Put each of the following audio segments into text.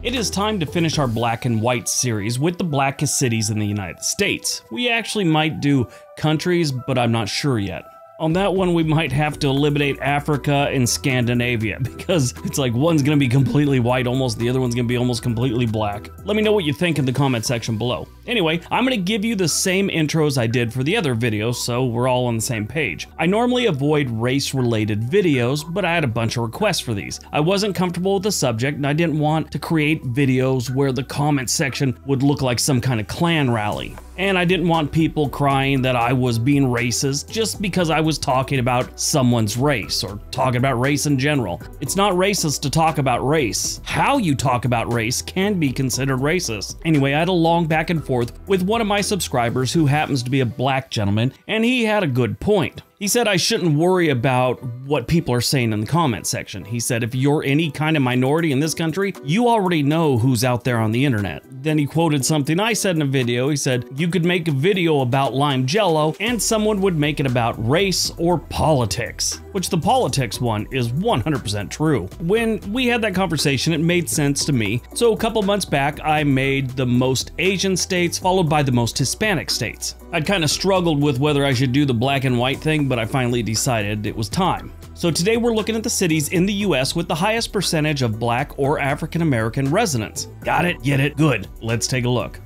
It is time to finish our black and white series with the blackest cities in the United States. We actually might do countries, but I'm not sure yet. On that one, we might have to eliminate Africa and Scandinavia because it's like one's gonna be completely white almost, the other one's gonna be almost completely black. Let me know what you think in the comment section below. Anyway, I'm gonna give you the same intros I did for the other videos so we're all on the same page. I normally avoid race-related videos, but I had a bunch of requests for these. I wasn't comfortable with the subject and I didn't want to create videos where the comment section would look like some kind of Klan rally. And I didn't want people crying that I was being racist just because I was talking about someone's race or talking about race in general. It's not racist to talk about race. How you talk about race can be considered racist. Anyway, I had a long back and forth with one of my subscribers who happens to be a black gentleman, and he had a good point. He said I shouldn't worry about what people are saying in the comment section. He said if you're any kind of minority in this country, you already know who's out there on the internet. Then he quoted something I said in a video. He said, you could make a video about lime jello and someone would make it about race or politics, which the politics one is 100% true. When we had that conversation, it made sense to me. So a couple months back, I made the most Asian states followed by the most Hispanic states. I'd kind of struggled with whether I should do the black and white thing, but I finally decided it was time. So today we're looking at the cities in the US with the highest percentage of black or African American residents. Got it? Get it? Good. Let's take a look.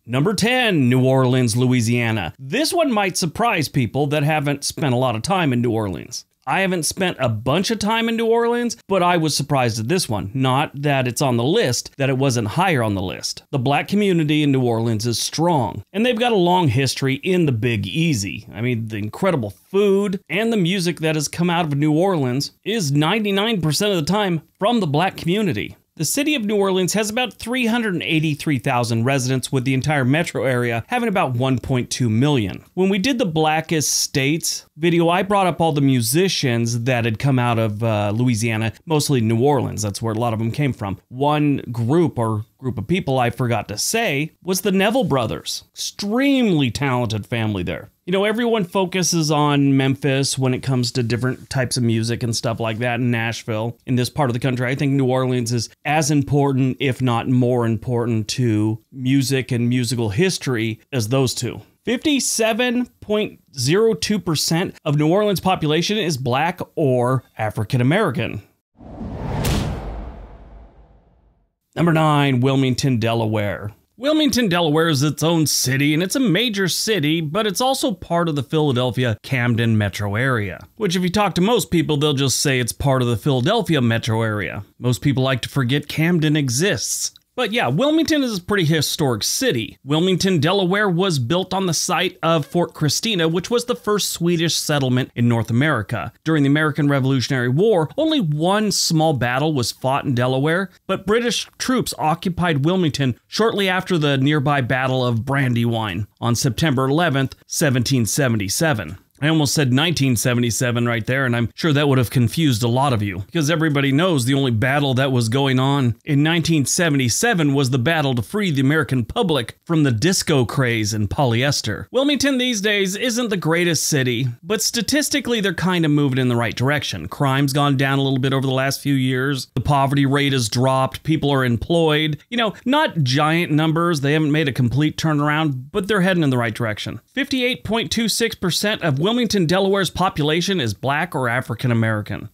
Number 10, New Orleans, Louisiana. This one might surprise people that haven't spent a lot of time in New Orleans. I haven't spent a bunch of time in New Orleans, but I was surprised at this one. Not that it's on the list, that it wasn't higher on the list. The black community in New Orleans is strong, and they've got a long history in the Big Easy. I mean, the incredible food and the music that has come out of New Orleans is 99% of the time from the black community. The city of New Orleans has about 383,000 residents, with the entire metro area having about 1.2 million. When we did the Blackest states video, I brought up all the musicians that had come out of Louisiana, mostly New Orleans. That's where a lot of them came from. One group of people I forgot to say was the Neville brothers. Extremely talented family there. You know, everyone focuses on Memphis when it comes to different types of music and stuff like that, in Nashville. In this part of the country, I think New Orleans is as important, if not more important, to music and musical history as those two. 57.02% of New Orleans population is black or African American. Number 9, Wilmington, Delaware. Wilmington, Delaware is its own city, and it's a major city, but it's also part of the Philadelphia-Camden metro area. Which, if you talk to most people, they'll just say it's part of the Philadelphia metro area. Most people like to forget Camden exists. But yeah, Wilmington is a pretty historic city. Wilmington, Delaware was built on the site of Fort Christina, which was the first Swedish settlement in North America. During the American Revolutionary War, only one small battle was fought in Delaware, but British troops occupied Wilmington shortly after the nearby Battle of Brandywine on September 11th, 1777. I almost said 1977 right there, and I'm sure that would have confused a lot of you, because everybody knows the only battle that was going on in 1977 was the battle to free the American public from the disco craze and polyester. Wilmington these days isn't the greatest city, but statistically they're kind of moving in the right direction. Crime's gone down a little bit over the last few years. The poverty rate has dropped. People are employed. You know, not giant numbers. They haven't made a complete turnaround, but they're heading in the right direction. 58.26% of Wilmington, Delaware's population is black or African American.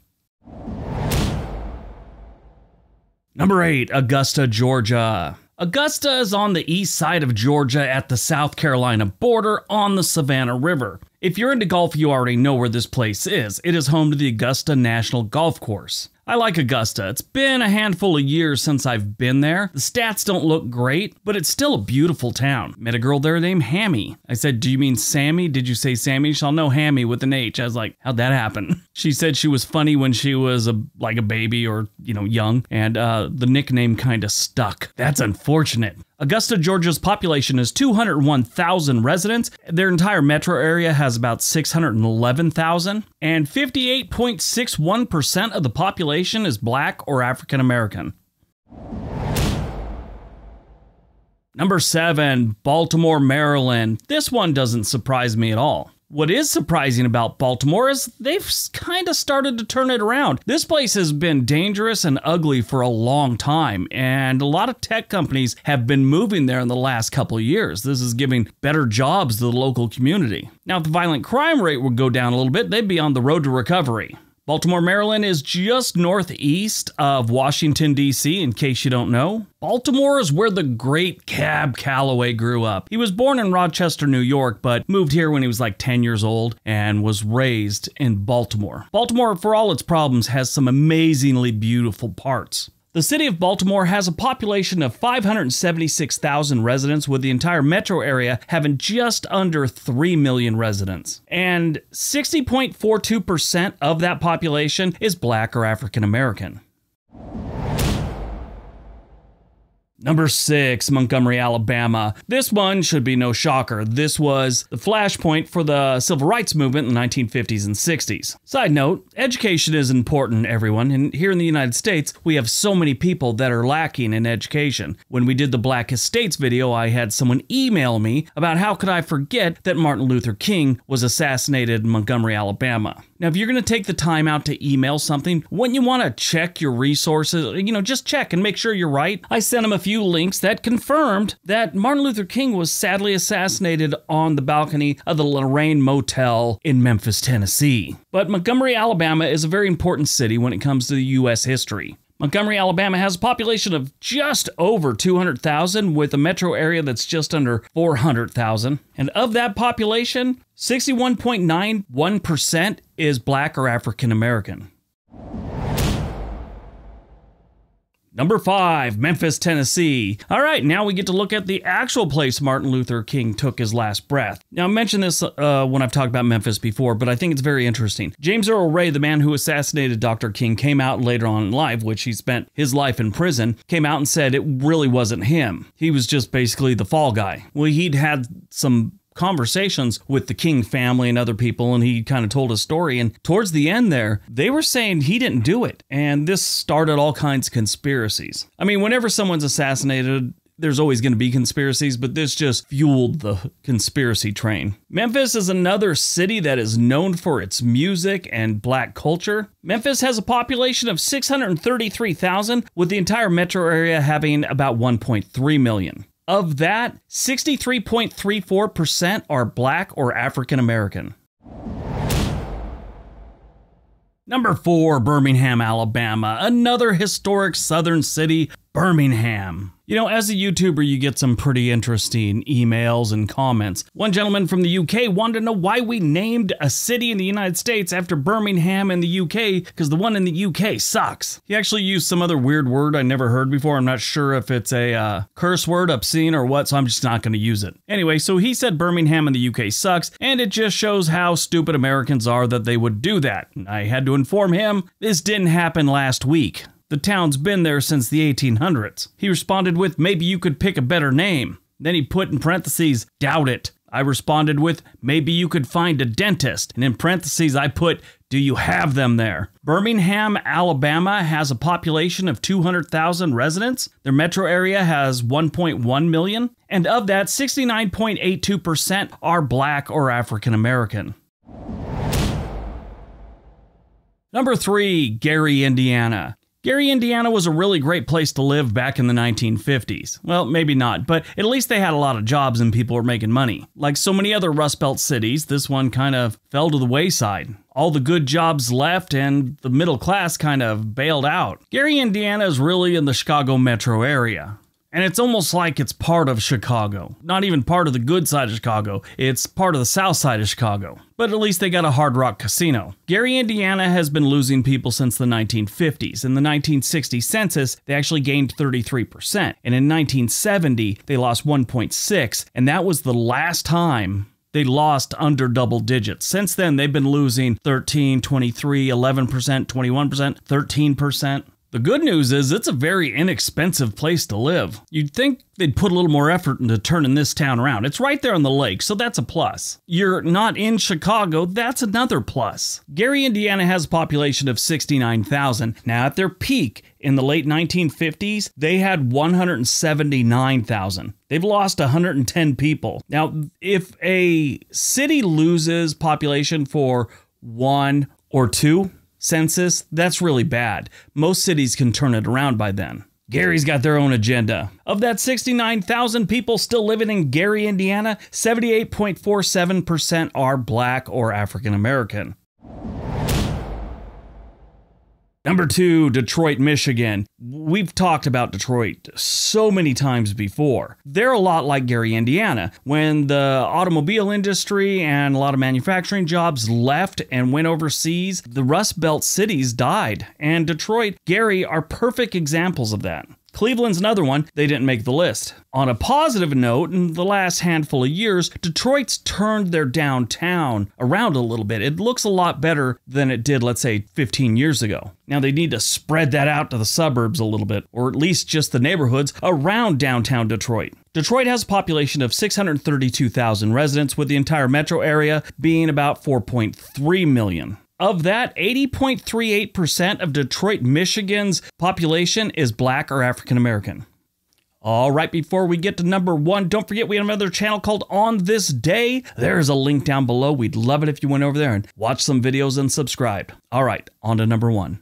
Number 8, Augusta, Georgia. Augusta is on the east side of Georgia at the South Carolina border on the Savannah River. If you're into golf, you already know where this place is. It is home to the Augusta National Golf Course. I like Augusta. It's been a handful of years since I've been there. The stats don't look great, but it's still a beautiful town. Met a girl there named Hammy. I said, do you mean Sammy? Did you say Sammy? She'll know Hammy with an H. I was like, how'd that happen? She said she was funny when she was like a baby or, young, and the nickname kind of stuck. That's unfortunate. Augusta, Georgia's population is 201,000 residents. Their entire metro area has about 611,000, and 58.61% of the population is black or African American. Number 7, Baltimore, Maryland. This one doesn't surprise me at all. What is surprising about Baltimore is they've kind of started to turn it around. This place has been dangerous and ugly for a long time, and a lot of tech companies have been moving there in the last couple of years. This is giving better jobs to the local community. Now, if the violent crime rate would go down a little bit, they'd be on the road to recovery. Baltimore, Maryland is just northeast of Washington, D.C., in case you don't know. Baltimore is where the great Cab Calloway grew up. He was born in Rochester, New York, but moved here when he was like 10 years old and was raised in Baltimore. Baltimore, for all its problems, has some amazingly beautiful parts. The city of Baltimore has a population of 576,000 residents, with the entire metro area having just under 3 million residents. And 60.42% of that population is Black or African American. Number 6, Montgomery, Alabama. This one should be no shocker. This was the flashpoint for the civil rights movement in the 1950s and 60s. Side note, education is important, everyone, and here in the United States, we have so many people that are lacking in education. When we did the Blackest States video, I had someone email me about how could I forget that Martin Luther King was assassinated in Montgomery, Alabama. Now, if you're going to take the time out to email something, wouldn't you want to check your resources? Just check and make sure you're right. I sent him a few links that confirmed that Martin Luther King was sadly assassinated on the balcony of the Lorraine Motel in Memphis, Tennessee. But Montgomery, Alabama is a very important city when it comes to the U.S. history. Montgomery, Alabama has a population of just over 200,000 with a metro area that's just under 400,000. And of that population, 61.91% is Black or African American. Number 5, Memphis, Tennessee. All right, now we get to look at the actual place Martin Luther King took his last breath. Now, I mentioned this when I've talked about Memphis before, but I think it's very interesting. James Earl Ray, the man who assassinated Dr. King, came out later on in life, which he spent his life in prison, came out and said it really wasn't him. He was just basically the fall guy. Well, he'd had some conversations with the King family and other people, and he kind of told his story, and towards the end there, they were saying he didn't do it, and this started all kinds of conspiracies. I mean, whenever someone's assassinated, there's always going to be conspiracies, but this just fueled the conspiracy train. Memphis is another city that is known for its music and Black culture. Memphis has a population of 633,000, with the entire metro area having about 1.3 million. Of that, 63.34% are Black or African American. Number 4, Birmingham, Alabama. Another historic southern city, Birmingham. As a YouTuber, you get some pretty interesting emails and comments. One gentleman from the UK wanted to know why we named a city in the United States after Birmingham in the UK, because the one in the UK sucks. He actually used some other weird word I never heard before. I'm not sure if it's a curse word, obscene, or what, so I'm just not going to use it. Anyway, so he said Birmingham in the UK sucks, and it just shows how stupid Americans are that they would do that. I had to inform him this didn't happen last week. The town's been there since the 1800s. He responded with, maybe you could pick a better name. Then he put in parentheses, doubt it. I responded with, maybe you could find a dentist. And in parentheses, I put, do you have them there? Birmingham, Alabama has a population of 200,000 residents. Their metro area has 1.1 million. And of that, 69.82% are Black or African American. Number 3, Gary, Indiana. Gary, Indiana was a really great place to live back in the 1950s. Well, maybe not, but at least they had a lot of jobs and people were making money. Like so many other Rust Belt cities, this one kind of fell to the wayside. All the good jobs left and the middle class kind of bailed out. Gary, Indiana is really in the Chicago metro area. And it's almost like it's part of Chicago. Not even part of the good side of Chicago. It's part of the south side of Chicago. But at least they got a Hard Rock casino. Gary, Indiana has been losing people since the 1950s. In the 1960 census, they actually gained 33%. And in 1970, they lost 1.6%. And that was the last time they lost under double digits. Since then, they've been losing 13, 23, 11%, 21%, 13%. The good news is it's a very inexpensive place to live. You'd think they'd put a little more effort into turning this town around. It's right there on the lake, so that's a plus. You're not in Chicago, that's another plus. Gary, Indiana has a population of 69,000. Now at their peak in the late 1950s, they had 179,000. They've lost 110 people. Now, if a city loses population for 1 or 2 census, that's really bad. Most cities can turn it around by then. Gary's got their own agenda. Of that 69,000 people still living in Gary, Indiana, 78.47% are Black or African American. Number 2, Detroit, Michigan. We've talked about Detroit so many times before. They're a lot like Gary, Indiana. When the automobile industry and a lot of manufacturing jobs left and went overseas, the Rust Belt cities died. And Detroit, Gary are perfect examples of that. Cleveland's another one, they didn't make the list. On a positive note, in the last handful of years, Detroit's turned their downtown around a little bit. It looks a lot better than it did, let's say, 15 years ago. Now they need to spread that out to the suburbs a little bit, or at least just the neighborhoods around downtown Detroit. Detroit has a population of 632,000 residents, with the entire metro area being about 4.3 million. Of that, 80.38% of Detroit, Michigan's population is Black or African American. All right, before we get to number 1, don't forget we have another channel called On This Day. There's a link down below. We'd love it if you went over there and watched some videos and subscribed. All right, on to number 1.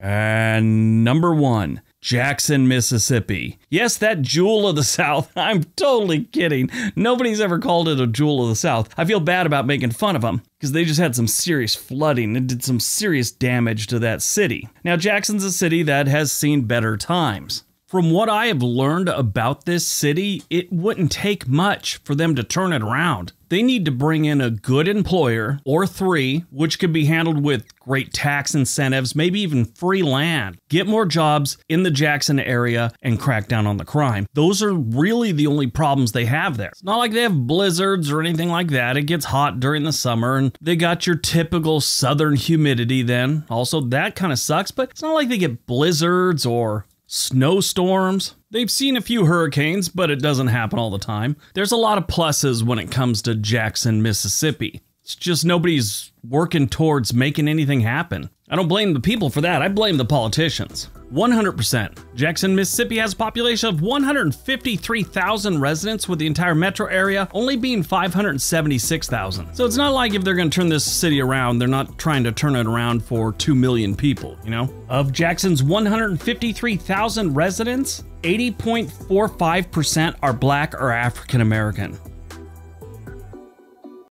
And number 1, Jackson, Mississippi. Yes, that jewel of the South. I'm totally kidding. Nobody's ever called it a jewel of the South. I feel bad about making fun of them because they just had some serious flooding and did some serious damage to that city. Now, Jackson's a city that has seen better times. From what I have learned about this city, it wouldn't take much for them to turn it around. They need to bring in a good employer, or 3, which could be handled with great tax incentives, maybe even free land. Get more jobs in the Jackson area and crack down on the crime. Those are really the only problems they have there. It's not like they have blizzards or anything like that. It gets hot during the summer, and they got your typical southern humidity then. Also, that kind of sucks, but it's not like they get blizzards or snowstorms. They've seen a few hurricanes, but it doesn't happen all the time. There's a lot of pluses when it comes to Jackson, Mississippi. It's just nobody's working towards making anything happen. I don't blame the people for that. I blame the politicians. 100%. Jackson, Mississippi has a population of 153,000 residents, with the entire metro area only being 576,000. So it's not like if they're going to turn this city around, they're not trying to turn it around for 2 million people, you know? Of Jackson's 153,000 residents, 80.45% are Black or African American.